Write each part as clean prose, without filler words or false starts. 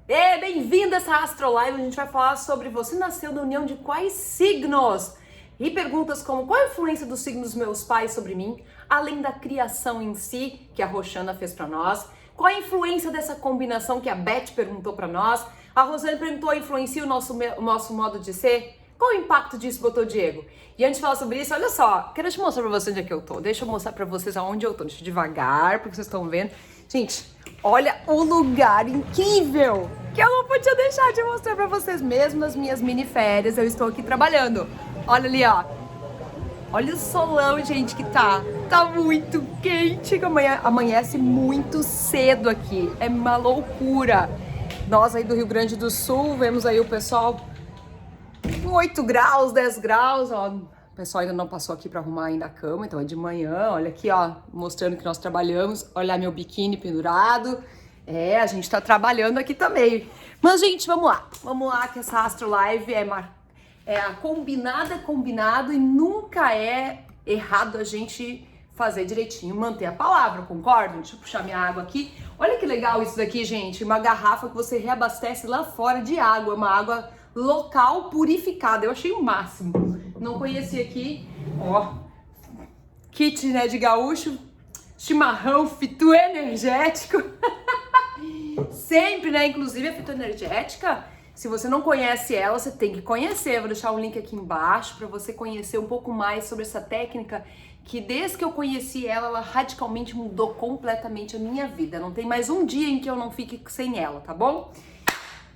Bem-vindo a essa Astrolive. A gente vai falar sobre você nasceu da união de quais signos? E perguntas como qual a influência dos signos dos meus pais sobre mim, além da criação em si, que a Roxana fez pra nós. Qual a influência dessa combinação que a Beth perguntou pra nós? A Rosane perguntou, influencia o nosso modo de ser? Qual o impacto disso, botou o Diego? E antes de falar sobre isso, olha só, quero te mostrar pra vocês onde é que eu tô. Deixa eu mostrar pra vocês aonde eu tô. Deixa eu devagar, porque vocês estão vendo. Gente, olha o lugar incrível que eu não podia deixar de mostrar pra vocês. Mesmo nas minhas mini férias, eu estou aqui trabalhando. Olha ali, ó. Olha o solão, gente, que tá muito quente, que amanhece muito cedo aqui. É uma loucura. Nós aí do Rio Grande do Sul, vemos aí o pessoal 8 graus, 10 graus, ó. O pessoal ainda não passou aqui pra arrumar ainda a cama, então é de manhã. Olha aqui, ó, mostrando que nós trabalhamos. Olha meu biquíni pendurado. A gente tá trabalhando aqui também. Mas, gente, vamos lá. Vamos lá, que essa Astrolive é a combinado e nunca é errado a gente fazer direitinho, manter a palavra, concordam? Deixa eu puxar minha água aqui. Olha que legal isso daqui, gente. Uma garrafa que você reabastece lá fora de água, uma água local purificada. Eu achei o máximo. Não conhecia aqui, ó, kit, né, de gaúcho, chimarrão, fitu energético. Sempre, né, inclusive a fitoenergética, se você não conhece ela, você tem que conhecer. Eu vou deixar um link aqui embaixo para você conhecer um pouco mais sobre essa técnica, que desde que eu conheci ela, ela radicalmente mudou completamente a minha vida. Não tem mais um dia em que eu não fique sem ela, tá bom?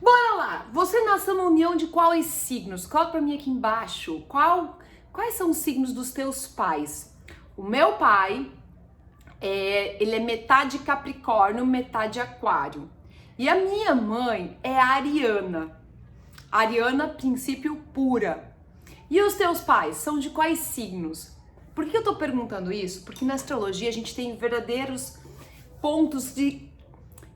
Bora lá! Você nasceu na união de quais signos? Coloca pra mim aqui embaixo. Quais são os signos dos teus pais? O meu pai, ele é metade Capricórnio, metade Aquário. E a minha mãe é a Ariana. Ariana, princípio pura. E os teus pais são de quais signos? Por que eu tô perguntando isso? Porque na astrologia a gente tem verdadeiros pontos que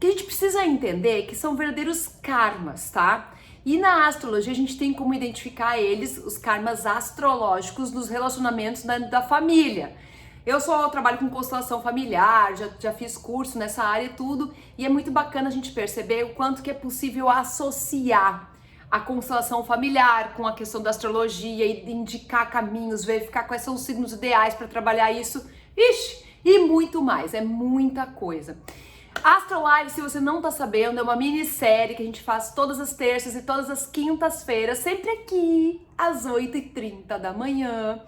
a gente precisa entender que são verdadeiros karmas, tá? E na astrologia a gente tem como identificar eles, os karmas astrológicos, nos relacionamentos da família. Eu trabalho com constelação familiar, já fiz curso nessa área e tudo, e é muito bacana a gente perceber o quanto que é possível associar a constelação familiar com a questão da astrologia e indicar caminhos, verificar quais são os signos ideais para trabalhar isso, e muito mais, é muita coisa. Astrolive, se você não tá sabendo, é uma minissérie que a gente faz todas as terças e todas as quintas-feiras, sempre aqui, às 8h30 da manhã,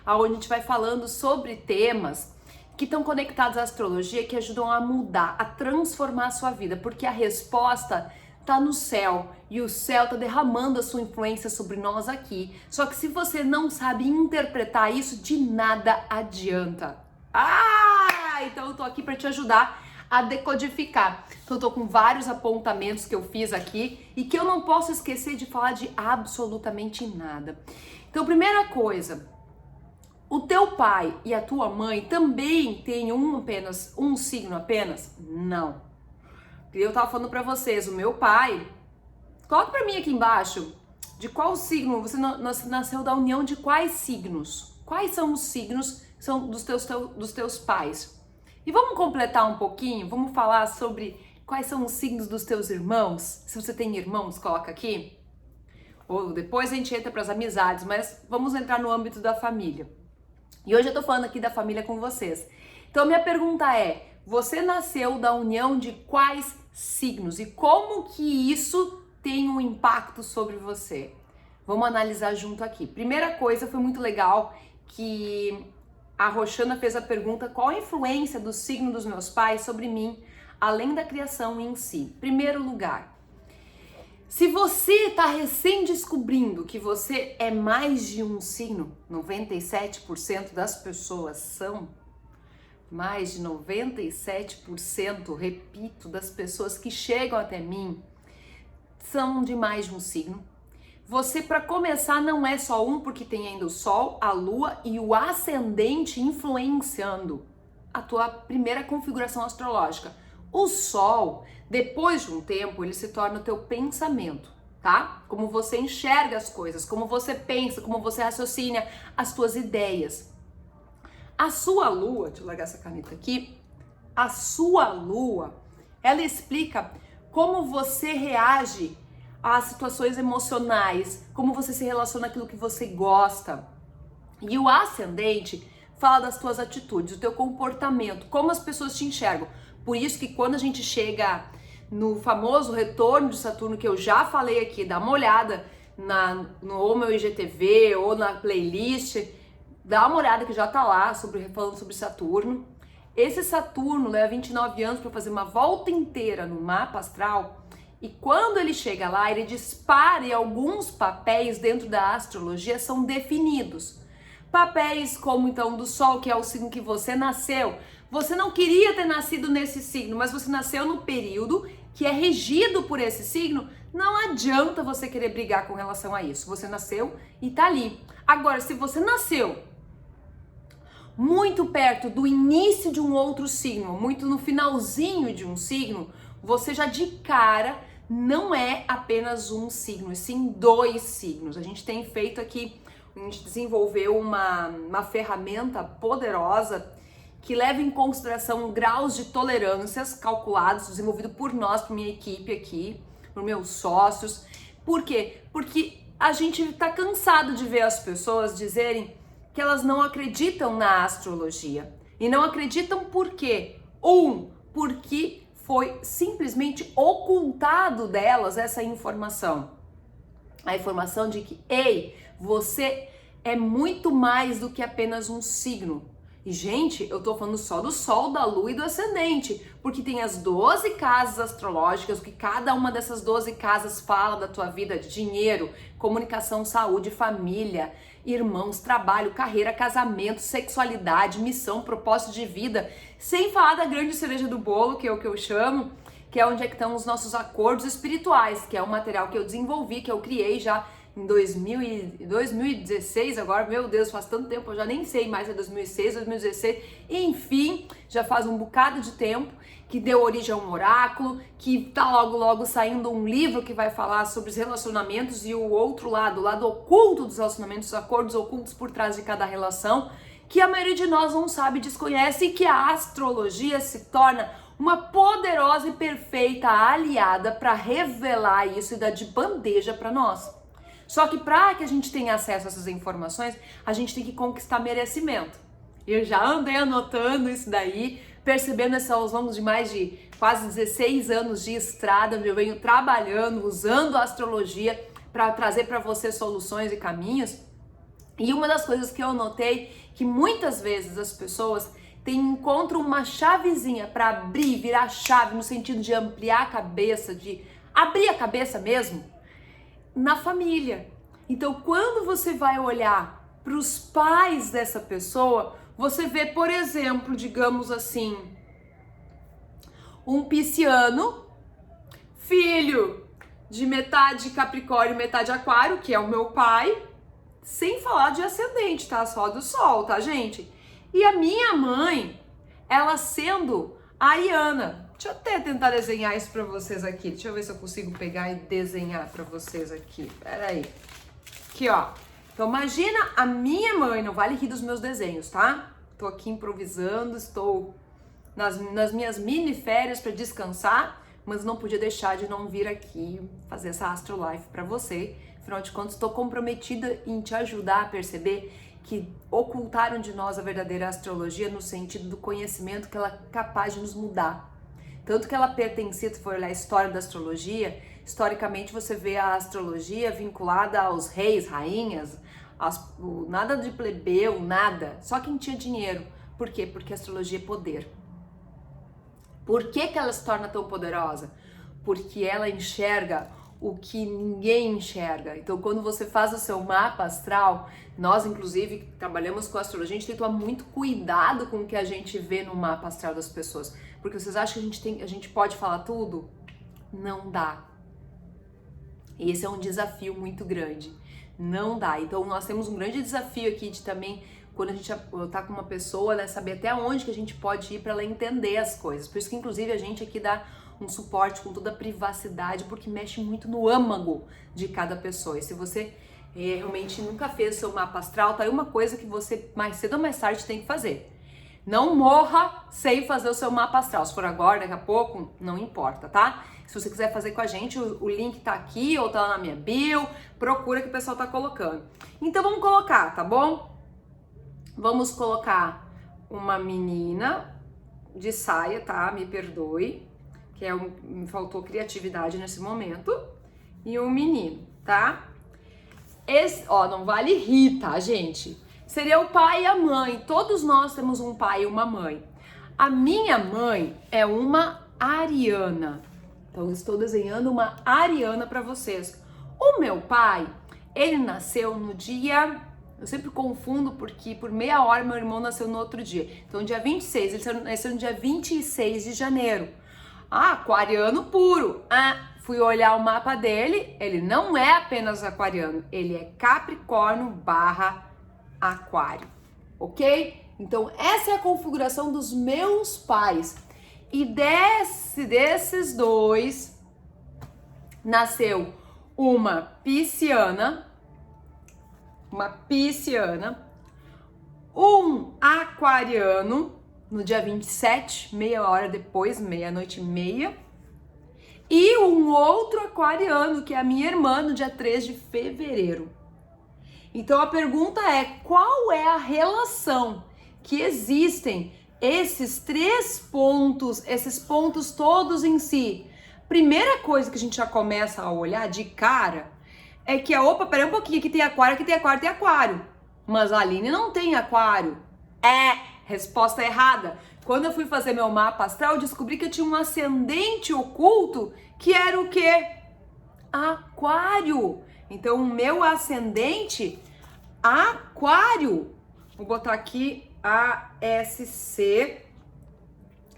onde a gente vai falando sobre temas que estão conectados à astrologia, que ajudam a mudar, a transformar a sua vida, porque a resposta tá no céu, e o céu tá derramando a sua influência sobre nós aqui. Só que se você não sabe interpretar isso, de nada adianta. Então eu tô aqui para te ajudar a decodificar. Então eu tô com vários apontamentos que eu fiz aqui e que eu não posso esquecer de falar de absolutamente nada. Então, primeira coisa, o teu pai e a tua mãe também têm um signo apenas? Não. Eu tava falando pra vocês, o meu pai, coloca pra mim aqui embaixo, de qual signo, você nasceu da união de quais signos? Quais são os signos que são dos teus pais? E vamos completar um pouquinho, vamos falar sobre quais são os signos dos teus irmãos? Se você tem irmãos, coloca aqui. Ou depois a gente entra para as amizades, mas vamos entrar no âmbito da família. E hoje eu tô falando aqui da família com vocês. Então minha pergunta é, você nasceu da união de quais signos? E como que isso tem um impacto sobre você? Vamos analisar junto aqui. Primeira coisa, foi muito legal que a Roxana fez a pergunta, qual a influência do signo dos meus pais sobre mim, além da criação em si? Primeiro lugar, se você está recém descobrindo que você é mais de um signo, 97% das pessoas são, mais de 97%, repito, das pessoas que chegam até mim, são de mais de um signo. Você, para começar, não é só um, porque tem ainda o Sol, a Lua e o ascendente influenciando a tua primeira configuração astrológica. O Sol, depois de um tempo, ele se torna o teu pensamento, tá? Como você enxerga as coisas, como você pensa, como você raciocina as tuas ideias. A sua Lua, deixa eu largar essa caneta aqui, a sua Lua, ela explica como você reage às situações emocionais, como você se relaciona àquilo que você gosta. E o ascendente fala das tuas atitudes, do teu comportamento, como as pessoas te enxergam. Por isso que quando a gente chega no famoso retorno de Saturno, que eu já falei aqui, dá uma olhada no meu IGTV ou na playlist, dá uma olhada que já tá lá falando sobre Saturno. Esse Saturno leva 29 anos para fazer uma volta inteira no mapa astral, e quando ele chega lá, ele dispara, e alguns papéis dentro da astrologia são definidos. Papéis como então do Sol, que é o signo que você nasceu. Você não queria ter nascido nesse signo, mas você nasceu no período que é regido por esse signo. Não adianta você querer brigar com relação a isso. Você nasceu e tá ali. Agora, se você nasceu muito perto do início de um outro signo, muito no finalzinho de um signo, você já de cara não é apenas um signo, e sim 2 signos. A gente tem feito aqui, a gente desenvolveu uma ferramenta poderosa que leva em consideração graus de tolerâncias calculados, desenvolvido por nós, por minha equipe aqui, por meus sócios. Por quê? Porque a gente tá cansado de ver as pessoas dizerem que elas não acreditam na astrologia. E não acreditam por quê? Porque foi simplesmente ocultado delas essa informação. A informação de que, ei, você é muito mais do que apenas um signo. E, gente, eu tô falando só do Sol, da Lua e do Ascendente, porque tem as 12 casas astrológicas, o que cada uma dessas 12 casas fala da tua vida, de dinheiro, comunicação, saúde, família, irmãos, trabalho, carreira, casamento, sexualidade, missão, propósito de vida, sem falar da grande cereja do bolo, que é o que eu chamo, que é onde é que estão os nossos acordos espirituais, que é um material que eu desenvolvi, que eu criei já em 2016, agora, meu Deus, faz tanto tempo, eu já nem sei mais, é 2006, 2016, enfim, já faz um bocado de tempo, que deu origem a um oráculo, que tá logo saindo um livro que vai falar sobre os relacionamentos e o outro lado, o lado oculto dos relacionamentos, os acordos ocultos por trás de cada relação, que a maioria de nós não sabe, desconhece, e que a astrologia se torna uma poderosa e perfeita aliada para revelar isso e dar de bandeja para nós. Só que para que a gente tenha acesso a essas informações, a gente tem que conquistar merecimento. Eu já andei anotando isso daí, percebendo isso aos longos de mais de quase 16 anos de estrada, onde eu venho trabalhando, usando a astrologia para trazer para você soluções e caminhos. E uma das coisas que eu notei, que muitas vezes as pessoas encontram uma chavezinha para abrir, virar chave, no sentido de ampliar a cabeça, de abrir a cabeça mesmo, na família. Então, quando você vai olhar para os pais dessa pessoa, você vê, por exemplo, digamos assim, um pisciano, filho de metade Capricórnio, metade Aquário, que é o meu pai, sem falar de ascendente, tá? Só do Sol, tá, gente? E a minha mãe, ela sendo ariana. Deixa eu até tentar desenhar isso pra vocês aqui. Deixa eu ver se eu consigo pegar e desenhar pra vocês aqui. Pera aí. Aqui, ó. Então, imagina a minha mãe. Não vale rir dos meus desenhos, tá? Tô aqui improvisando. Estou nas minhas mini férias pra descansar. Mas não podia deixar de não vir aqui fazer essa Astro Life pra você. Afinal de contas, estou comprometida em te ajudar a perceber que ocultaram de nós a verdadeira astrologia no sentido do conhecimento que ela é capaz de nos mudar. Tanto que ela pertencia, se for olhar a história da astrologia, historicamente você vê a astrologia vinculada aos reis, rainhas, nada de plebeu, nada, só quem tinha dinheiro. Por quê? Porque a astrologia é poder. Por que ela se torna tão poderosa? Porque ela enxerga o que ninguém enxerga. Então, quando você faz o seu mapa astral, nós, inclusive, trabalhamos com a astrologia, a gente tem que tomar muito cuidado com o que a gente vê no mapa astral das pessoas. Porque vocês acham que a gente pode falar tudo? Não dá. E esse é um desafio muito grande. Não dá. Então, nós temos um grande desafio aqui de também, quando a gente tá com uma pessoa, né, saber até onde que a gente pode ir para ela entender as coisas. Por isso que, inclusive, a gente aqui dá um suporte com toda a privacidade, porque mexe muito no âmago de cada pessoa. E se você realmente nunca fez o seu mapa astral, tá aí uma coisa que você mais cedo ou mais tarde tem que fazer. Não morra sem fazer o seu mapa astral. Se for agora, daqui a pouco, não importa, tá? Se você quiser fazer com a gente, o link tá aqui ou tá lá na minha bio. Procura que o pessoal tá colocando. Então vamos colocar, tá bom? Vamos colocar uma menina de saia, tá? Me perdoe, que me faltou criatividade nesse momento. E um menino, tá? Não vale rir, tá, gente? Seria o pai e a mãe. Todos nós temos um pai e uma mãe. A minha mãe é uma ariana. Então, estou desenhando uma ariana para vocês. O meu pai, ele nasceu no dia... Eu sempre confundo porque por meia hora meu irmão nasceu no outro dia. Então, dia 26, ele nasceu no dia 26 de janeiro. Aquariano puro. Fui olhar o mapa dele, ele não é apenas aquariano, ele é Capricórnio / Aquário, ok? Então, essa é a configuração dos meus pais. E desses dois, nasceu uma pisciana, um aquariano, no dia 27, meia hora depois, meia-noite e meia, e um outro aquariano, que é a minha irmã, no dia 3 de fevereiro. Então a pergunta é, qual é a relação que existem esses 3 pontos, esses pontos todos em si? Primeira coisa que a gente já começa a olhar de cara é que, peraí um pouquinho, aqui tem aquário, tem aquário. Mas a Aline não tem aquário. Resposta errada. Quando eu fui fazer meu mapa astral, eu descobri que eu tinha um ascendente oculto, que era o quê? Aquário. Então, o meu ascendente, Aquário. Vou botar aqui ASC,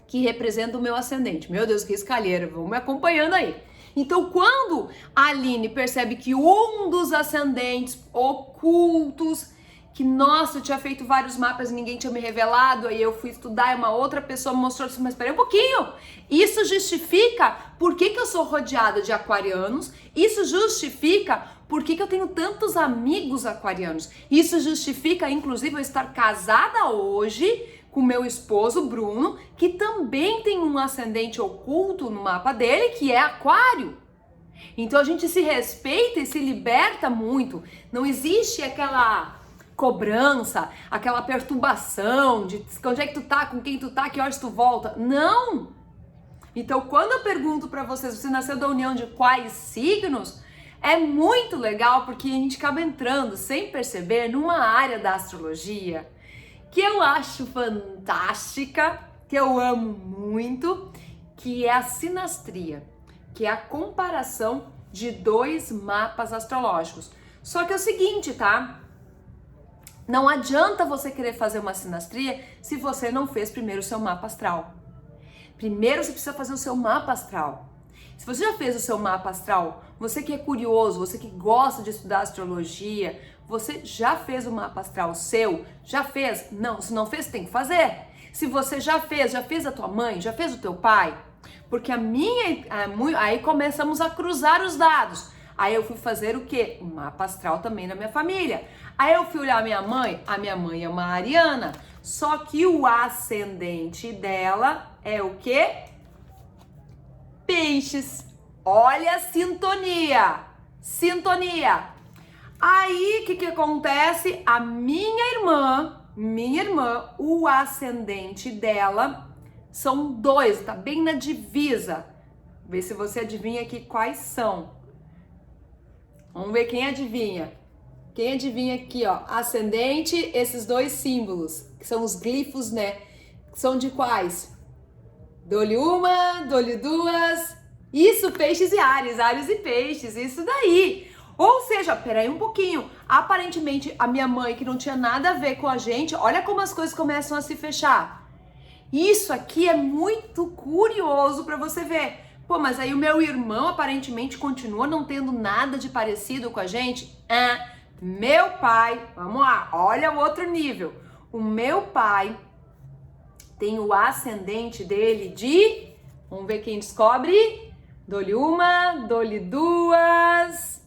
que representa o meu ascendente. Meu Deus, que escalheira. Vamos me acompanhando aí. Então, quando a Aline percebe que um dos ascendentes ocultos, que, nossa, eu tinha feito vários mapas e ninguém tinha me revelado, aí eu fui estudar e uma outra pessoa me mostrou assim, mas peraí um pouquinho, isso justifica por que eu sou rodeada de aquarianos, isso justifica por que eu tenho tantos amigos aquarianos, isso justifica, inclusive, eu estar casada hoje com meu esposo Bruno, que também tem um ascendente oculto no mapa dele, que é aquário. Então a gente se respeita e se liberta muito, não existe aquela cobrança, aquela perturbação de onde é que tu tá, com quem tu tá, que horas tu volta. Não! Então, quando eu pergunto pra vocês, você nasceu da união de quais signos? É muito legal porque a gente acaba entrando, sem perceber, numa área da astrologia que eu acho fantástica, que eu amo muito, que é a sinastria, que é a comparação de 2 mapas astrológicos. Só que é o seguinte, tá? Não adianta você querer fazer uma sinastria se você não fez primeiro o seu mapa astral. Primeiro você precisa fazer o seu mapa astral. Se você já fez o seu mapa astral, você que é curioso, você que gosta de estudar astrologia, você já fez o mapa astral seu? Já fez? Não, se não fez, tem que fazer. Se você já fez a tua mãe, já fez o teu pai? Porque aí começamos a cruzar os dados. Aí eu fui fazer o quê? O mapa astral também na minha família. Aí eu fui olhar a minha mãe é uma ariana, só que o ascendente dela é o quê? Peixes. Olha a sintonia. Sintonia. Aí, o que acontece? A minha irmã, o ascendente dela são 2, tá bem na divisa. Vê se você adivinha aqui quais são. Vamos ver quem adivinha. Quem adivinha aqui, ó, ascendente, esses 2 símbolos, que são os glifos, né? São de quais? Dou-lhe uma, dou-lhe 2. Isso, peixes e Áries e peixes, isso daí. Ou seja, peraí um pouquinho, aparentemente a minha mãe, que não tinha nada a ver com a gente, olha como as coisas começam a se fechar. Isso aqui é muito curioso pra você ver. Pô, mas aí o meu irmão aparentemente continua não tendo nada de parecido com a gente? Meu pai, vamos lá, olha o outro nível. O meu pai tem o ascendente dele de, vamos ver quem descobre, dou-lhe uma, dou-lhe 2,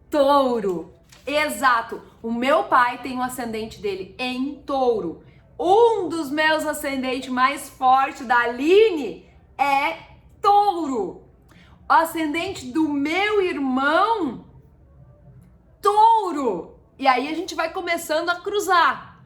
Touro. Exato, o meu pai tem o ascendente dele em Touro. Um dos meus ascendentes mais fortes da Aline é Touro. O ascendente do meu irmão, Touro. E aí a gente vai começando a cruzar.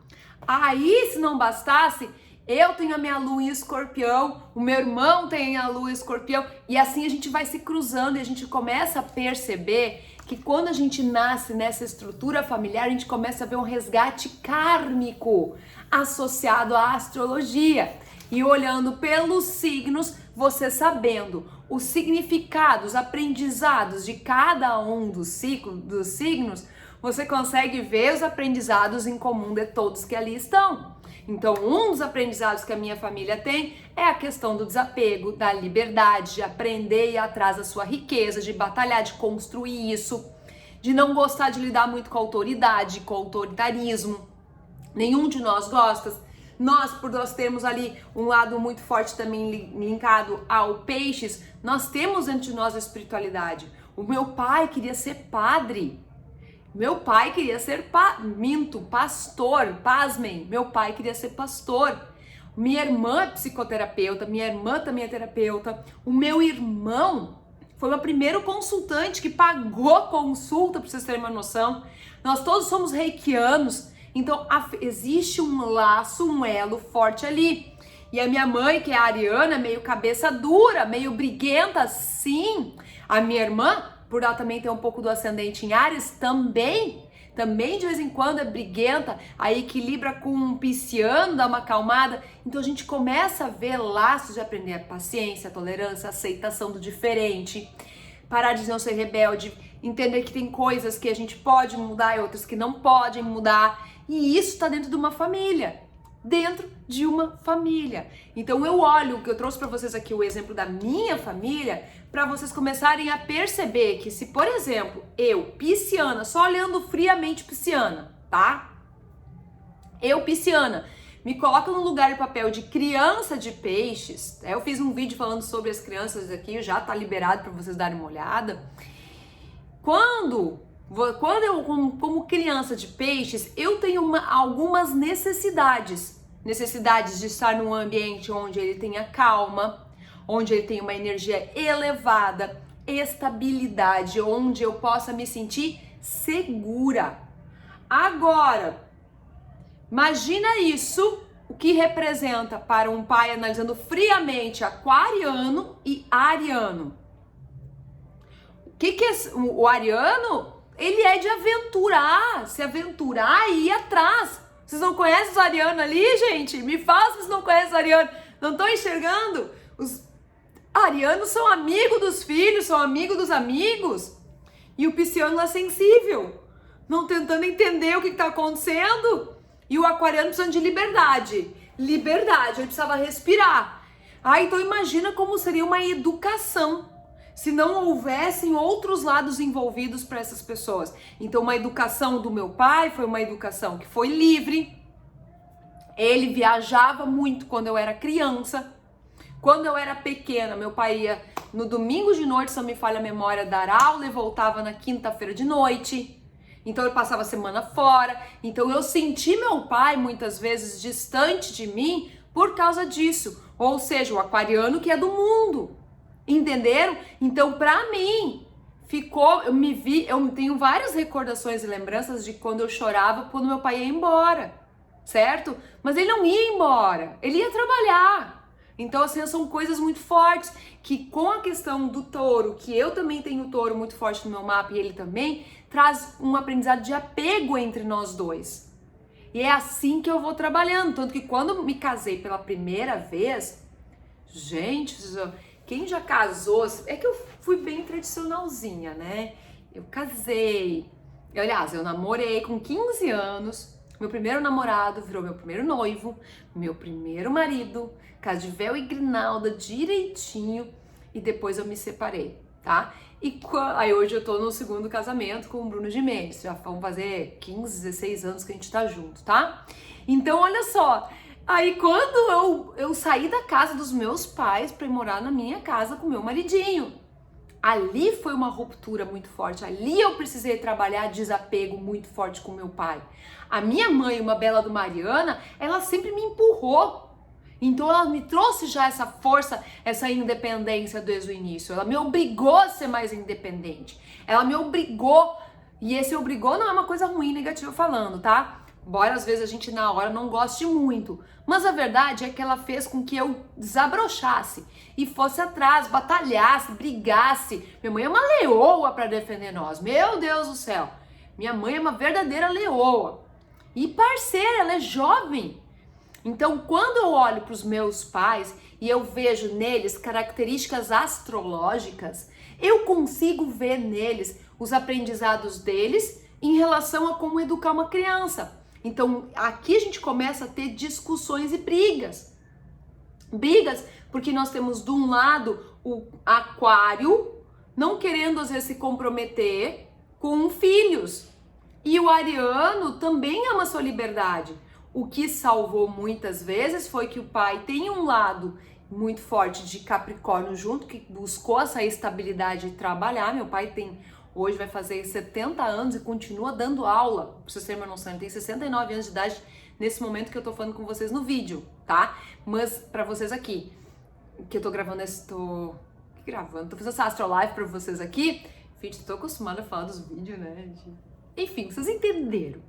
Aí, se não bastasse, eu tenho a minha lua em Escorpião, o meu irmão tem a lua em Escorpião, e assim a gente vai se cruzando e a gente começa a perceber que quando a gente nasce nessa estrutura familiar, a gente começa a ver um resgate kármico associado à astrologia. E olhando pelos signos, você sabendo os significados, aprendizados de cada um dos signos, você consegue ver os aprendizados em comum de todos que ali estão. Então, um dos aprendizados que a minha família tem é a questão do desapego, da liberdade, de aprender e ir atrás da sua riqueza, de batalhar, de construir isso, de não gostar de lidar muito com a autoridade, com o autoritarismo. Nenhum de nós gosta. Por nós termos ali um lado muito forte também linkado ao peixes, nós temos dentro de nós a espiritualidade. O meu pai queria ser padre. Meu pai queria ser pastor, pasmem, meu pai queria ser pastor. Minha irmã é psicoterapeuta, minha irmã também é terapeuta. O meu irmão foi meu primeiro consultante que pagou consulta, para vocês terem uma noção. Nós todos somos reikianos, então existe um laço, um elo forte ali. E a minha mãe, que é a ariana, meio cabeça dura, meio briguenta, sim. A minha irmã, por ela também ter um pouco do ascendente em Áries, também de vez em quando é briguenta, aí equilibra com um pisciano, dá uma acalmada. Então a gente começa a ver laços de aprender a paciência, a tolerância, a aceitação do diferente, parar de não ser rebelde, entender que tem coisas que a gente pode mudar e outras que não podem mudar. E isso está dentro de uma família. Dentro de uma família. Então eu olho, que eu trouxe para vocês aqui o exemplo da minha família, para vocês começarem a perceber que se, por exemplo, eu, pisciana, só olhando friamente pisciana, tá? Eu, pisciana, me coloco no lugar de papel de criança de peixes. Eu fiz um vídeo falando sobre as crianças aqui, já tá liberado para vocês darem uma olhada. Quando eu, como criança de peixes, eu tenho algumas necessidades de estar num ambiente onde ele tenha calma, onde ele tenha uma energia elevada, estabilidade, onde eu possa me sentir segura. Agora, imagina isso, o que representa para um pai analisando friamente aquariano e ariano. O que é o ariano? Ele é de aventurar, se aventurar e ir atrás. Vocês não conhecem os arianos ali, gente? Me fala se vocês não conhecem os arianos. Não estão enxergando? Os arianos são amigos dos filhos, são amigos dos amigos. E o pisciano é sensível, não tentando entender o que está acontecendo. E o aquariano precisando de liberdade. Liberdade, ele precisava respirar. Então imagina como seria uma educação se não houvessem outros lados envolvidos para essas pessoas. Então, uma educação do meu pai foi uma educação que foi livre. Ele viajava muito quando eu era criança. Quando eu era pequena, meu pai ia no domingo de noite, se não me falha a memória, dar aula e voltava na quinta-feira de noite. Então, eu passava a semana fora. Então, eu senti meu pai muitas vezes distante de mim por causa disso. Ou seja, o aquariano que é do mundo. Entenderam? Então, pra mim, eu tenho várias recordações e lembranças de quando eu chorava quando meu pai ia embora, certo? Mas ele não ia embora, ele ia trabalhar. Então, assim, são coisas muito fortes que com a questão do touro, que eu também tenho touro muito forte no meu mapa e ele também, traz um aprendizado de apego entre nós dois. E é assim que eu vou trabalhando. Tanto que quando me casei pela primeira vez, gente, quem já casou, é que eu fui bem tradicionalzinha, né? Eu casei, aliás, eu namorei com 15 anos, meu primeiro namorado virou meu primeiro noivo, meu primeiro marido, casa de véu e grinalda direitinho, e depois eu me separei, tá? Aí hoje eu tô no segundo casamento com o Bruno Gimenez, já vão fazer 15, 16 anos que a gente tá junto, tá? Então, olha só, aí quando eu saí da casa dos meus pais pra ir morar na minha casa com meu maridinho, Ali foi uma ruptura muito forte. Ali eu precisei trabalhar desapego muito forte com meu pai. A minha mãe, uma bela do Mariana, ela sempre me empurrou. Então ela me trouxe já essa força, essa independência desde o início. Ela me obrigou a ser mais independente. Ela me obrigou, e esse obrigou não é uma coisa ruim, negativa falando, tá? Embora às vezes a gente na hora não goste muito. Mas a verdade é que ela fez com que eu desabrochasse e fosse atrás, batalhasse, brigasse. Minha mãe é uma leoa para defender nós. Meu Deus do céu. Minha mãe é uma verdadeira leoa. E parceira, ela é jovem. Então, quando eu olho para os meus pais e eu vejo neles características astrológicas, eu consigo ver neles os aprendizados deles em relação a como educar uma criança. Então, aqui a gente começa a ter discussões e brigas. Brigas porque nós temos de um lado o aquário não querendo às vezes se comprometer com filhos. E o ariano também ama sua liberdade. O que salvou muitas vezes foi que o pai tem um lado muito forte de Capricórnio junto, que buscou essa estabilidade de trabalhar. Meu pai hoje vai fazer 70 anos e continua dando aula. Pra vocês terem uma noção, ele tem 69 anos de idade nesse momento que eu tô falando com vocês no vídeo, tá? Mas pra vocês aqui, que eu tô gravando tô fazendo essa astrolive pra vocês aqui. Gente, tô acostumada a falar dos vídeos, né? Enfim, vocês entenderam.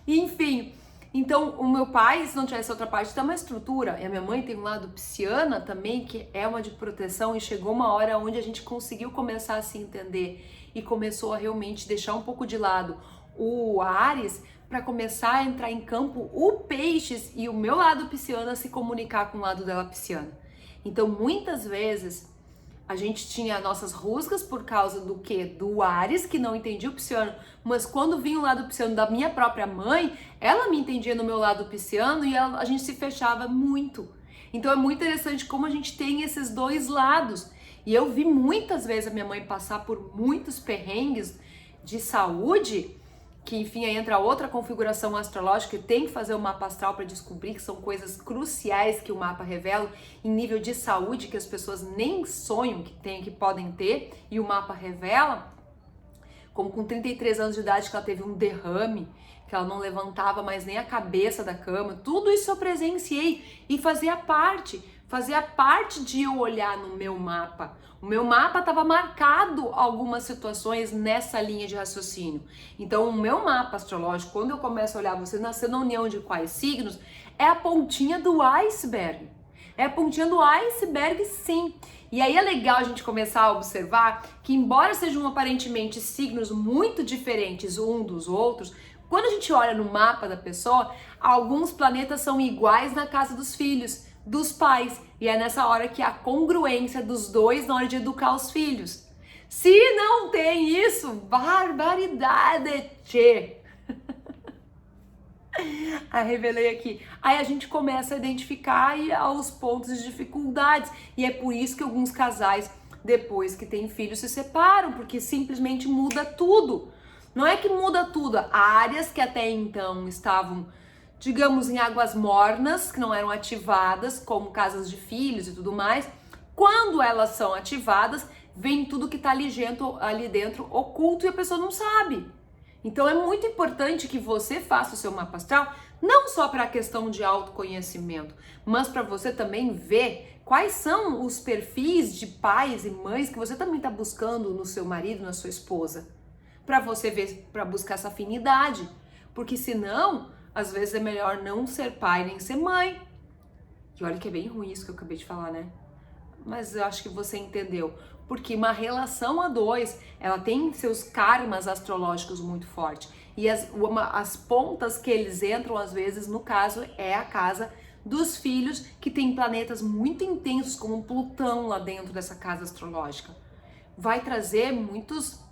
Enfim, então o meu pai, se não tivesse outra parte, tem uma estrutura, e a minha mãe tem um lado pisciana também, que é uma de proteção, e chegou uma hora onde a gente conseguiu começar a se entender e começou a realmente deixar um pouco de lado o Áries para começar a entrar em campo o Peixes e o meu lado pisciano a se comunicar com o lado dela pisciana. Então muitas vezes a gente tinha nossas rusgas por causa do quê? Do Áries, que não entendia o pisciano, mas quando vinha o lado pisciano da minha própria mãe, ela me entendia no meu lado pisciano e a gente se fechava muito. Então é muito interessante como a gente tem esses dois lados. E eu vi muitas vezes a minha mãe passar por muitos perrengues de saúde, que enfim aí entra outra configuração astrológica, tem que fazer o mapa astral para descobrir que são coisas cruciais que o mapa revela em nível de saúde que as pessoas nem sonham que podem ter, e o mapa revela, como com 33 anos de idade que ela teve um derrame, que ela não levantava mais nem a cabeça da cama. Tudo isso eu presenciei e fazia parte de eu olhar no meu mapa. O meu mapa estava marcado algumas situações nessa linha de raciocínio. Então, o meu mapa astrológico, quando eu começo a olhar você nasceu na união de quais signos, é a pontinha do iceberg. É a pontinha do iceberg, sim. E aí é legal a gente começar a observar que, embora sejam aparentemente signos muito diferentes um dos outros, quando a gente olha no mapa da pessoa, alguns planetas são iguais na casa dos filhos, dos pais, e é nessa hora que há congruência dos dois na hora de educar os filhos. Se não tem isso, barbaridade, tchê. Revelei aqui. Aí a gente começa a identificar os pontos de dificuldades, e é por isso que alguns casais, depois que têm filhos, se separam, porque simplesmente muda tudo. Não é que muda tudo, áreas que até então estavam, digamos, em águas mornas, que não eram ativadas, como casas de filhos e tudo mais, quando elas são ativadas, vem tudo que está ali dentro oculto e a pessoa não sabe. Então é muito importante que você faça o seu mapa astral, não só para a questão de autoconhecimento, mas para você também ver quais são os perfis de pais e mães que você também está buscando no seu marido, na sua esposa. Para você ver, para buscar essa afinidade, porque senão, às vezes é melhor não ser pai nem ser mãe. E olha que é bem ruim isso que eu acabei de falar, né? Mas eu acho que você entendeu, porque uma relação a dois, ela tem seus karmas astrológicos muito fortes, e as pontas que eles entram, às vezes, no caso, é a casa dos filhos, que tem planetas muito intensos, como Plutão lá dentro dessa casa astrológica. Vai trazer muitos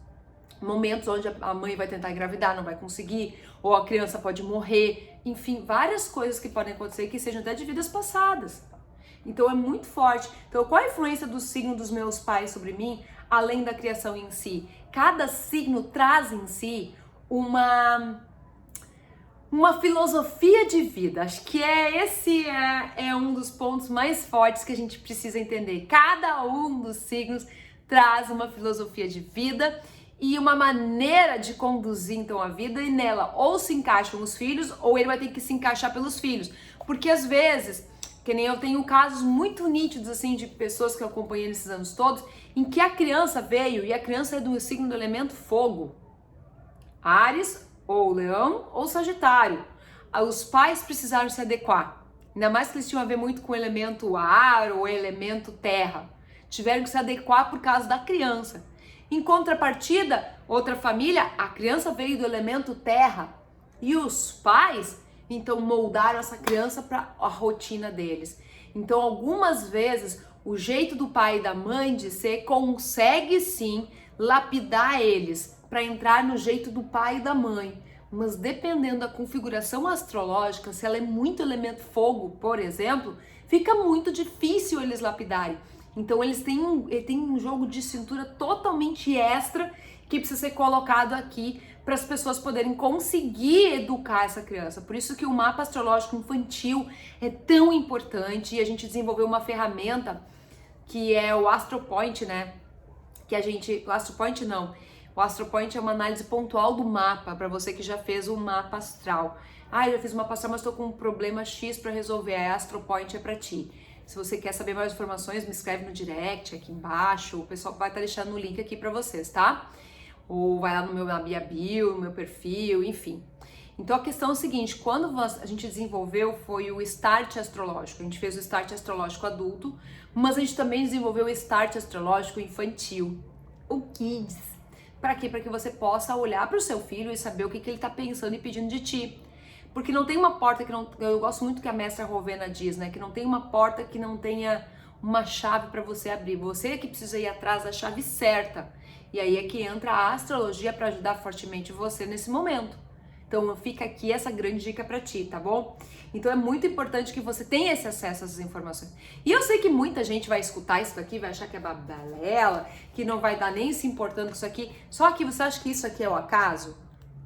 momentos onde a mãe vai tentar engravidar, não vai conseguir, ou a criança pode morrer, enfim, várias coisas que podem acontecer que sejam até de vidas passadas. Então é muito forte. Então qual a influência do signo dos meus pais sobre mim, além da criação em si? Cada signo traz em si uma uma filosofia de vida. Acho que esse é um dos pontos mais fortes que a gente precisa entender. Cada um dos signos traz uma filosofia de vida e uma maneira de conduzir então a vida, e nela ou se encaixam os filhos ou ele vai ter que se encaixar pelos filhos. Porque às vezes, que nem eu tenho casos muito nítidos assim de pessoas que eu acompanhei nesses anos todos, em que a criança veio e a criança é do signo do elemento fogo. Áries ou Leão ou Sagitário. Os pais precisaram se adequar. Ainda mais que eles tinham a ver muito com o elemento ar ou elemento terra. Tiveram que se adequar por causa da criança. Em contrapartida, outra família, a criança veio do elemento terra. E os pais, então, moldaram essa criança para a rotina deles. Então, algumas vezes, o jeito do pai e da mãe de ser consegue sim lapidar eles para entrar no jeito do pai e da mãe, mas dependendo da configuração astrológica, se ela é muito elemento fogo, por exemplo, fica muito difícil eles lapidarem. Então eles têm um jogo de cintura totalmente extra que precisa ser colocado aqui para as pessoas poderem conseguir educar essa criança. Por isso que o mapa astrológico infantil é tão importante, e a gente desenvolveu uma ferramenta que é o AstroPoint, né? O AstroPoint não. O AstroPoint é uma análise pontual do mapa, para você que já fez um mapa astral. Eu já fiz um mapa astral, mas estou com um problema X para resolver. A AstroPoint é para ti. Se você quer saber mais informações, me escreve no direct aqui embaixo. O pessoal vai estar deixando o link aqui para vocês, tá? Ou vai lá na minha bio, no meu perfil, enfim. Então a questão é o seguinte, quando a gente desenvolveu foi o Start astrológico. A gente fez o Start astrológico adulto, mas a gente também desenvolveu o Start astrológico infantil, o Kids. Para quê? Para que você possa olhar para o seu filho e saber o que ele está pensando e pedindo de ti. Porque não tem uma porta que não... Eu gosto muito que a mestra Rovena diz, né? Que não tem uma porta que não tenha uma chave para você abrir. Você é que precisa ir atrás da chave certa. E aí é que entra a astrologia para ajudar fortemente você nesse momento. Então fica aqui essa grande dica para ti, tá bom? Então é muito importante que você tenha esse acesso a essas informações. E eu sei que muita gente vai escutar isso daqui, vai achar que é babalela, que não vai dar nem se importando com isso aqui. Só que você acha que isso aqui é o acaso?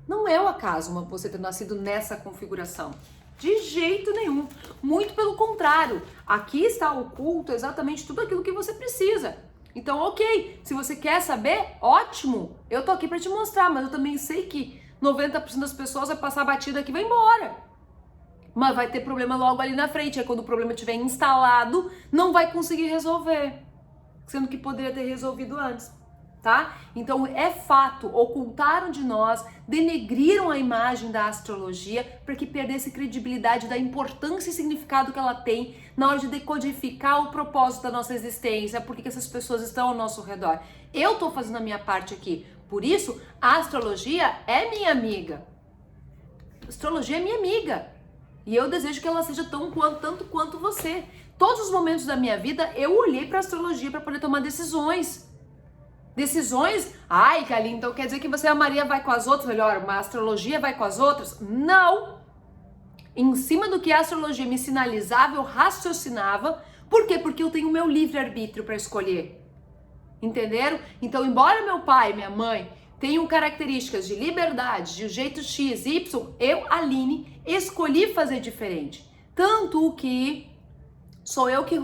Não é o acaso você ter nascido nessa configuração. De jeito nenhum. Muito pelo contrário. Aqui está oculto exatamente tudo aquilo que você precisa. Então, ok, se você quer saber, ótimo. Eu tô aqui para te mostrar, mas eu também sei que 90% das pessoas vai passar batida aqui e vai embora. Mas vai ter problema logo ali na frente. Aí quando o problema estiver instalado, não vai conseguir resolver. Sendo que poderia ter resolvido antes, tá? Então é fato, ocultaram de nós, denegriram a imagem da astrologia para que perdesse credibilidade da importância e significado que ela tem na hora de decodificar o propósito da nossa existência, por que essas pessoas estão ao nosso redor. Eu tô fazendo a minha parte aqui. Por isso, a astrologia é minha amiga. A astrologia é minha amiga. E eu desejo que ela seja tanto quanto você. Todos os momentos da minha vida, eu olhei para a astrologia para poder tomar decisões. Decisões? Ai, Kali, então quer dizer que você, a Maria, vai com as outras? Melhor, uma astrologia vai com as outras? Não! Em cima do que a astrologia me sinalizava, eu raciocinava. Por quê? Porque eu tenho o meu livre-arbítrio para escolher. Entenderam? Então, embora meu pai e minha mãe tenham características de liberdade, de um jeito X, Y, eu, Aline, escolhi fazer diferente. Tanto que sou eu que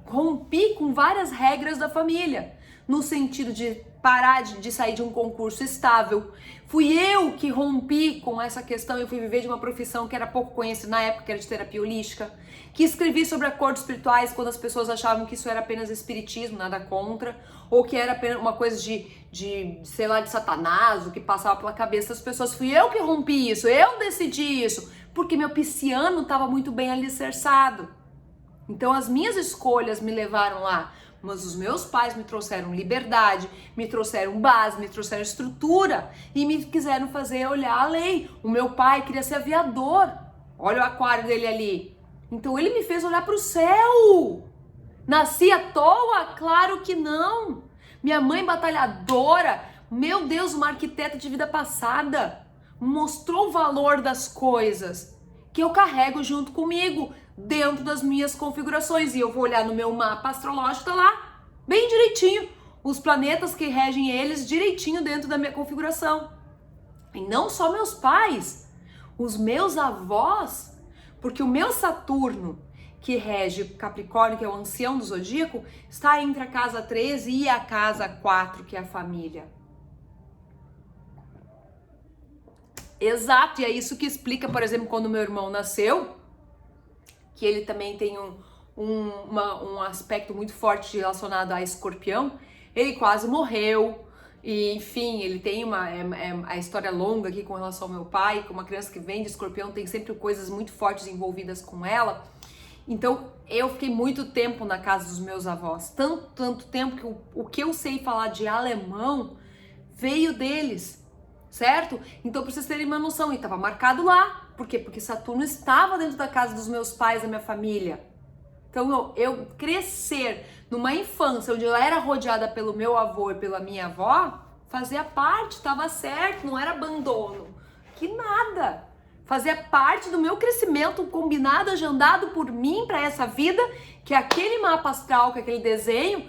rompi com várias regras da família, no sentido de parar de sair de um concurso estável. Fui eu que rompi com essa questão e fui viver de uma profissão que era pouco conhecida na época, que era de terapia holística, que escrevi sobre acordos espirituais quando as pessoas achavam que isso era apenas espiritismo, nada contra, ou que era apenas uma coisa sei lá, de Satanás, o que passava pela cabeça das pessoas. Fui eu que rompi isso, eu decidi isso, porque meu pisciano estava muito bem alicerçado. Então as minhas escolhas me levaram lá, mas os meus pais me trouxeram liberdade, me trouxeram base, me trouxeram estrutura e me quiseram fazer olhar além. O meu pai queria ser aviador, olha o aquário dele ali. Então ele me fez olhar para o céu. Nasci à toa? Claro que não. Minha mãe batalhadora, meu Deus, uma arquiteta de vida passada, mostrou o valor das coisas que eu carrego junto comigo, dentro das minhas configurações. E eu vou olhar no meu mapa astrológico, tá lá, bem direitinho, os planetas que regem eles direitinho dentro da minha configuração. E não só meus pais, os meus avós, porque o meu Saturno, que rege Capricórnio, que é o ancião do zodíaco, está entre a casa 13 e a casa 4, que é a família. Exato, e é isso que explica, por exemplo, quando meu irmão nasceu, que ele também tem um aspecto muito forte relacionado a Escorpião, ele quase morreu, e enfim, ele tem a história longa aqui com relação ao meu pai, com uma criança que vem de Escorpião, tem sempre coisas muito fortes envolvidas com ela. Então, eu fiquei muito tempo na casa dos meus avós, tanto tempo que o que eu sei falar de alemão veio deles, certo? Então, pra vocês terem uma noção, e estava marcado lá. Por quê? Porque Saturno estava dentro da casa dos meus pais, da minha família. Então, eu crescer numa infância onde eu era rodeada pelo meu avô e pela minha avó, fazia parte, estava certo, não era abandono. Que nada! Fazia parte do meu crescimento combinado, agendado por mim para essa vida, que aquele mapa astral, que aquele desenho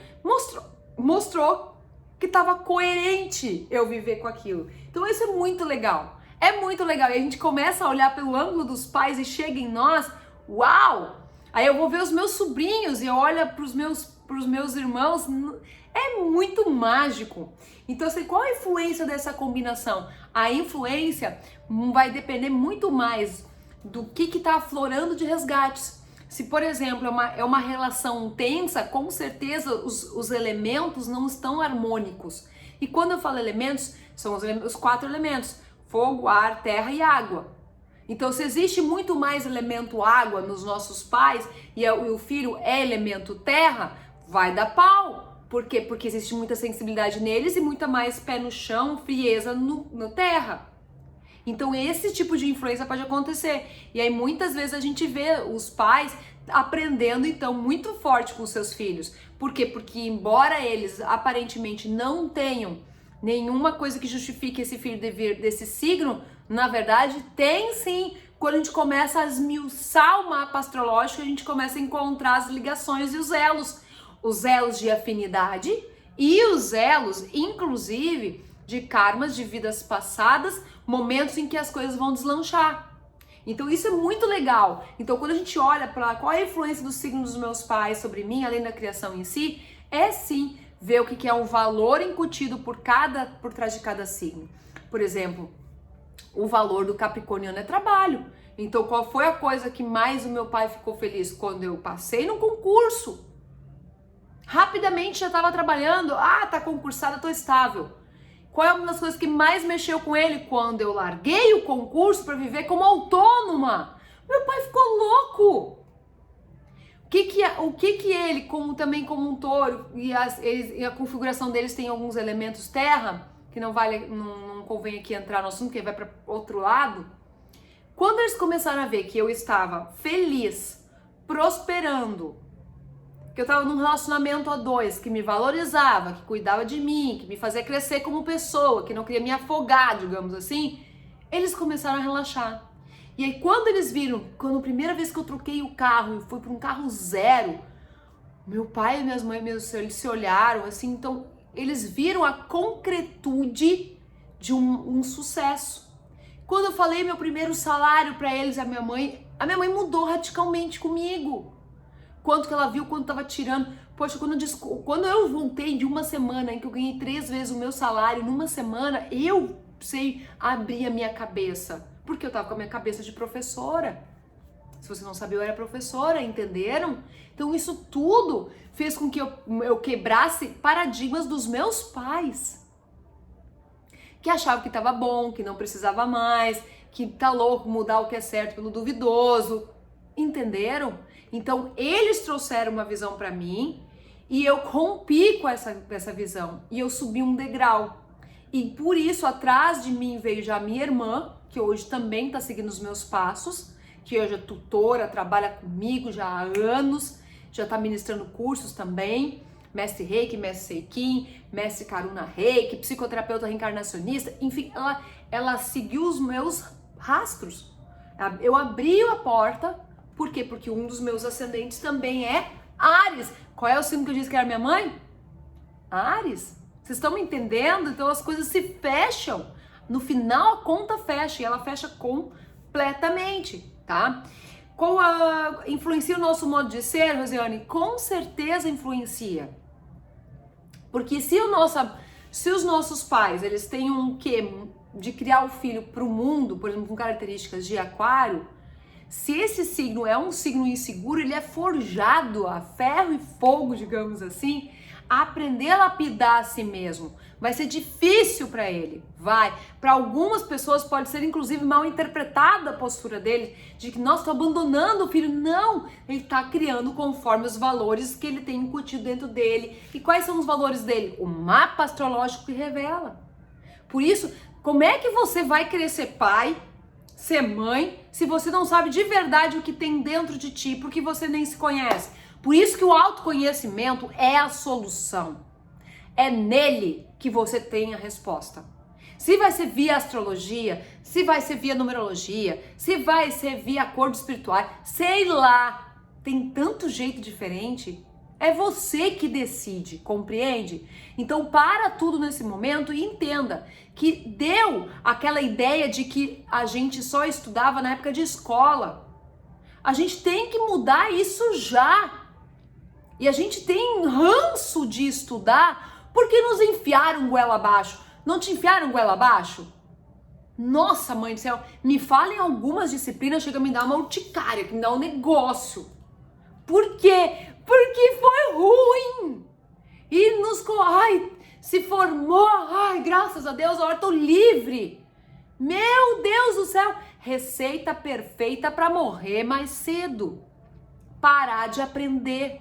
mostrou que estava coerente eu viver com aquilo. Então isso é muito legal. É muito legal. E a gente começa a olhar pelo ângulo dos pais e chega em nós, uau! Aí eu vou ver os meus sobrinhos e olho para os meus irmãos, é muito mágico. Então, assim, qual a influência dessa combinação? A influência vai depender muito mais do que está aflorando de resgates. Se, por exemplo, é uma relação tensa, com certeza os elementos não estão harmônicos. E quando eu falo elementos, são os 4 elementos: fogo, ar, terra e água. Então, se existe muito mais elemento água nos nossos pais e o filho é elemento terra, vai dar pau. Por quê? Porque existe muita sensibilidade neles e muita mais pé no chão, frieza no terra. Então, esse tipo de influência pode acontecer. E aí, muitas vezes, a gente vê os pais aprendendo, então, muito forte com os seus filhos. Por quê? Porque, embora eles, aparentemente, não tenham nenhuma coisa que justifique esse filho vir desse signo, na verdade, tem sim. Quando a gente começa a esmiuçar o mapa astrológico, a gente começa a encontrar as ligações e os elos de afinidade e os elos, inclusive, de karmas de vidas passadas, momentos em que as coisas vão deslanchar. Então isso é muito legal. Então quando a gente olha para qual é a influência dos signos dos meus pais sobre mim, além da criação em si, é sim ver o que é um valor incutido por trás de cada signo. Por exemplo, o valor do capricorniano é trabalho. Então qual foi a coisa que mais o meu pai ficou feliz? Quando eu passei no concurso. Rapidamente já estava trabalhando, tá concursada, tô estável. Qual é uma das coisas que mais mexeu com ele? Quando eu larguei o concurso para viver como autônoma. Meu pai ficou louco. O que ele, também como um touro, e a configuração deles tem alguns elementos terra, que não convém aqui entrar no assunto, que vai para outro lado. Quando eles começaram a ver que eu estava feliz, prosperando, que eu estava num relacionamento a 2, que me valorizava, que cuidava de mim, que me fazia crescer como pessoa, que não queria me afogar, digamos assim, eles começaram a relaxar. E aí quando eles viram, quando a primeira vez que eu troquei o carro e fui para um carro zero, meu pai e minhas mães, eles se olharam assim, então eles viram a concretude de um sucesso. Quando eu falei meu primeiro salário para eles, a minha mãe mudou radicalmente comigo. Quanto que ela viu, quanto tava tirando. Poxa, quando eu voltei de uma semana em que eu ganhei 3 vezes o meu salário numa semana, eu sei abrir a minha cabeça. Porque eu tava com a minha cabeça de professora. Se você não sabia, eu era professora, entenderam? Então isso tudo fez com que eu quebrasse paradigmas dos meus pais. Que achavam que tava bom, que não precisava mais, que tá louco mudar o que é certo pelo duvidoso. Entenderam? Então, eles trouxeram uma visão para mim e eu rompi com essa visão. E eu subi um degrau. E por isso, atrás de mim veio já a minha irmã, que hoje também está seguindo os meus passos, que hoje é tutora, trabalha comigo já há anos, já está ministrando cursos também, mestre Reiki, mestre Seikin, mestre Karuna Reiki, psicoterapeuta reencarnacionista, enfim, ela seguiu os meus rastros. Eu abri a porta. Por quê? Porque um dos meus ascendentes também é Áries. Qual é o signo que eu disse que era minha mãe? Áries. Vocês estão me entendendo? Então as coisas se fecham. No final a conta fecha e ela fecha completamente, tá? Influencia o nosso modo de ser, Rosiane? Com certeza influencia. Porque se os nossos pais, eles têm um quê de criar o filho para o mundo, por exemplo, com características de aquário, se esse signo é um signo inseguro, ele é forjado a ferro e fogo, digamos assim, a aprender a lapidar a si mesmo. Vai ser difícil para ele, vai. Para algumas pessoas pode ser inclusive mal interpretada a postura dele, de que, nossa, tô abandonando o filho. Não, ele tá criando conforme os valores que ele tem incutido dentro dele. E quais são os valores dele? O mapa astrológico que revela. Por isso, como é que você vai querer ser pai, ser mãe, se você não sabe de verdade o que tem dentro de ti, porque você nem se conhece? Por isso que o autoconhecimento é a solução. É nele que você tem a resposta. Se vai ser via astrologia, se vai ser via numerologia, se vai ser via acordos espirituais, sei lá, tem tanto jeito diferente. É você que decide, compreende? Então para tudo nesse momento e entenda que deu aquela ideia de que a gente só estudava na época de escola. A gente tem que mudar isso já. E a gente tem ranço de estudar porque nos enfiaram goela abaixo. Não te enfiaram goela abaixo? Nossa, mãe do céu, me fala em algumas disciplinas, chega a me dar uma urticária, que me dá um negócio. Por quê? Porque foi ruim. E se formou, graças a Deus, agora tô livre. Meu Deus do céu, receita perfeita para morrer mais cedo. Parar de aprender.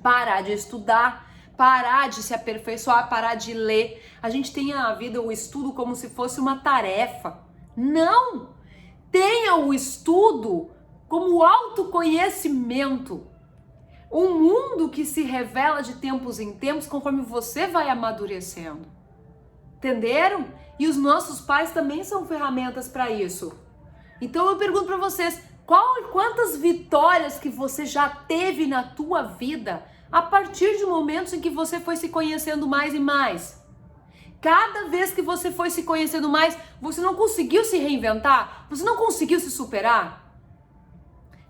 Parar de estudar, parar de se aperfeiçoar, parar de ler. A gente tem a vida, o estudo como se fosse uma tarefa. Não! Tenha o estudo como autoconhecimento. Um mundo que se revela de tempos em tempos conforme você vai amadurecendo. Entenderam? E os nossos pais também são ferramentas para isso. Então eu pergunto para vocês, quantas vitórias que você já teve na tua vida a partir de momentos em que você foi se conhecendo mais e mais? Cada vez que você foi se conhecendo mais, você não conseguiu se reinventar? Você não conseguiu se superar?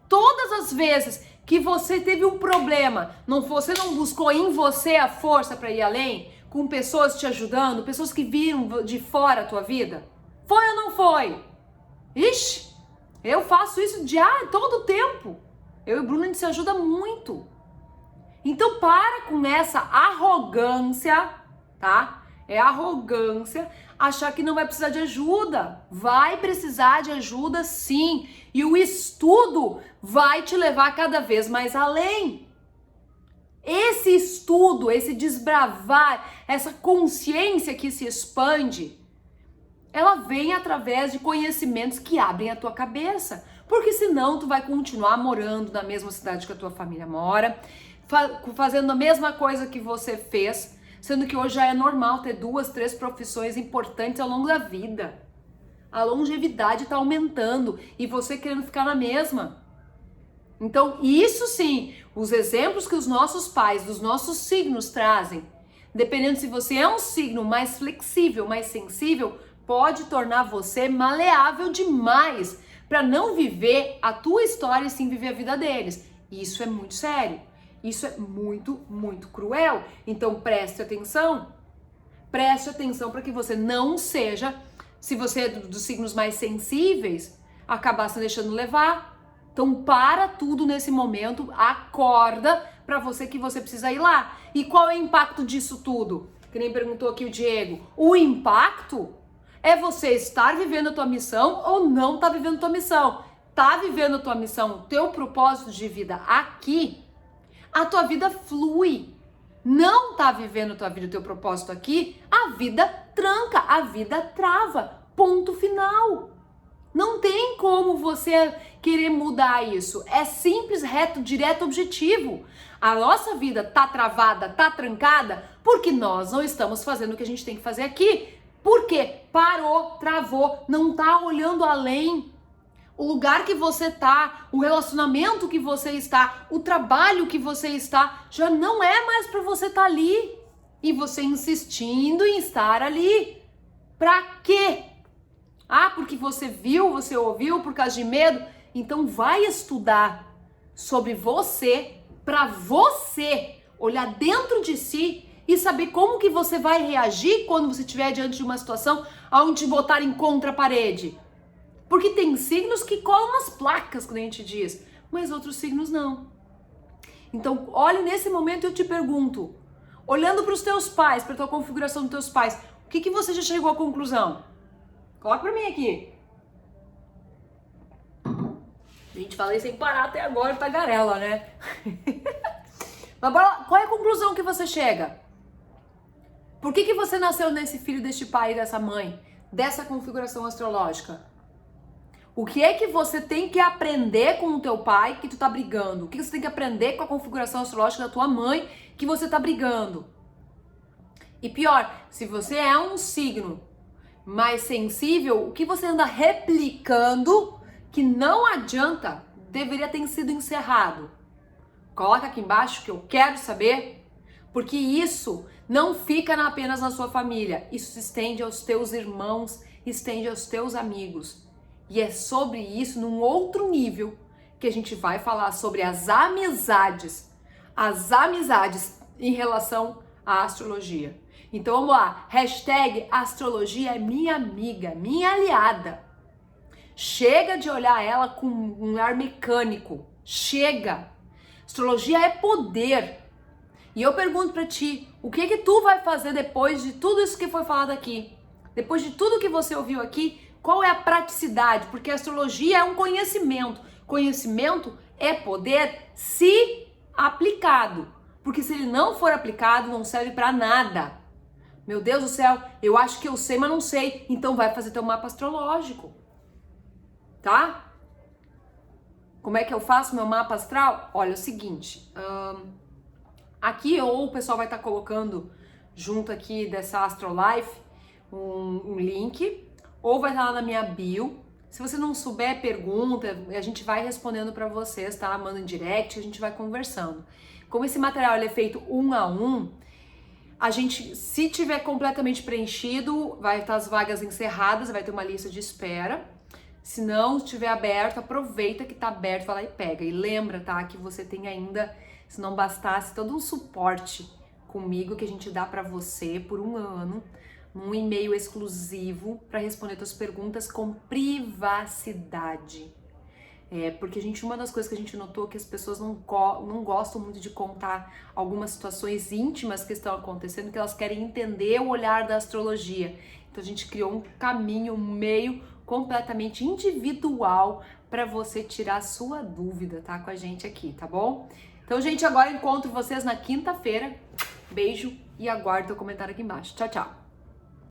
Todas as vezes que você teve um problema, você não buscou em você a força para ir além, com pessoas te ajudando, pessoas que viram de fora a tua vida? Foi ou não foi? Ixi, eu faço isso todo o tempo. Eu e o Bruno, a gente se ajuda muito. Então para com essa arrogância, tá? É arrogância achar que não vai precisar de ajuda. Vai precisar de ajuda sim. E o estudo vai te levar cada vez mais além. Esse estudo, esse desbravar, essa consciência que se expande, ela vem através de conhecimentos que abrem a tua cabeça. Porque senão tu vai continuar morando na mesma cidade que a tua família mora, fazendo a mesma coisa que você fez, sendo que hoje já é normal ter 2, 3 profissões importantes ao longo da vida. A longevidade está aumentando e você querendo ficar na mesma. Então, isso sim, os exemplos que os nossos pais, dos nossos signos trazem, dependendo se você é um signo mais flexível, mais sensível, pode tornar você maleável demais para não viver a tua história e sim viver a vida deles. Isso é muito sério. Isso é muito, muito cruel. Então preste atenção para que você não seja, se você é dos signos mais sensíveis, acabar se deixando levar. Então para tudo nesse momento, acorda para você que você precisa ir lá. E qual é o impacto disso tudo? Que nem perguntou aqui o Diego. O impacto é você estar vivendo a tua missão ou não estar vivendo a tua missão. Tá vivendo a tua missão, teu propósito de vida aqui, a tua vida flui. Não tá vivendo a tua vida, o teu propósito aqui, a vida tranca, a vida trava. Ponto final. Não tem como você querer mudar isso. É simples, reto, direto, objetivo. A nossa vida tá travada, tá trancada, porque nós não estamos fazendo o que a gente tem que fazer aqui. Por quê? Parou, travou, não tá olhando além. O lugar que você tá, o relacionamento que você está, o trabalho que você está, já não é mais para você estar ali. E você insistindo em estar ali. Pra quê? Ah, porque você viu, você ouviu, por causa de medo? Então vai estudar sobre você, pra você olhar dentro de si e saber como que você vai reagir quando você estiver diante de uma situação onde te botarem contra a parede. Porque tem signos que colam nas placas, quando a gente diz, mas outros signos não. Então, olhe nesse momento e eu te pergunto, olhando para os teus pais, para a tua configuração dos teus pais, o que você já chegou à conclusão? Coloca para mim aqui. Gente, falei sem parar até agora, tagarela, né? Mas bora lá, qual é a conclusão que você chega? Por que você nasceu nesse filho, deste pai e dessa mãe, dessa configuração astrológica? O que é que você tem que aprender com o teu pai que tu tá brigando? O que você tem que aprender com a configuração astrológica da tua mãe que você tá brigando? E pior, se você é um signo mais sensível, o que você anda replicando que não adianta, deveria ter sido encerrado? Coloca aqui embaixo que eu quero saber, porque isso não fica apenas na sua família, isso se estende aos teus irmãos, estende aos teus amigos. E é sobre isso, num outro nível, que a gente vai falar sobre as amizades em relação à astrologia. Então vamos lá, hashtag astrologia é minha amiga, minha aliada. Chega de olhar ela com um olhar mecânico, chega. Astrologia é poder. E eu pergunto pra ti, o que que tu vai fazer depois de tudo isso que foi falado aqui? Depois de tudo que você ouviu aqui, qual é a praticidade? Porque a astrologia é um conhecimento. Conhecimento é poder se aplicado. Porque se ele não for aplicado, não serve pra nada. Meu Deus do céu, eu acho que eu sei, mas não sei. Então vai fazer teu mapa astrológico. Tá? Como é que eu faço meu mapa astral? Olha, é o seguinte. Aqui ou o pessoal vai estar colocando junto aqui dessa Astrolife um link. Ou vai estar lá na minha bio. Se você não souber, pergunta, a gente vai respondendo para vocês, tá? Manda em direct, a gente vai conversando. Como esse material ele é feito 1 a 1, a gente, se tiver completamente preenchido, vai estar as vagas encerradas, vai ter uma lista de espera. Se não estiver aberto, aproveita que tá aberto, vai lá e pega. E lembra, tá? Que você tem ainda, se não bastasse, todo um suporte comigo que a gente dá para você por 1 ano. Um e-mail exclusivo para responder suas perguntas com privacidade. Porque uma das coisas que a gente notou é que as pessoas não gostam muito de contar algumas situações íntimas que estão acontecendo, que elas querem entender o olhar da astrologia. Então a gente criou um caminho, um meio completamente individual para você tirar a sua dúvida, tá? Com a gente aqui, tá bom? Então, gente, agora encontro vocês na quinta-feira. Beijo e aguardo o comentário aqui embaixo. Tchau, tchau!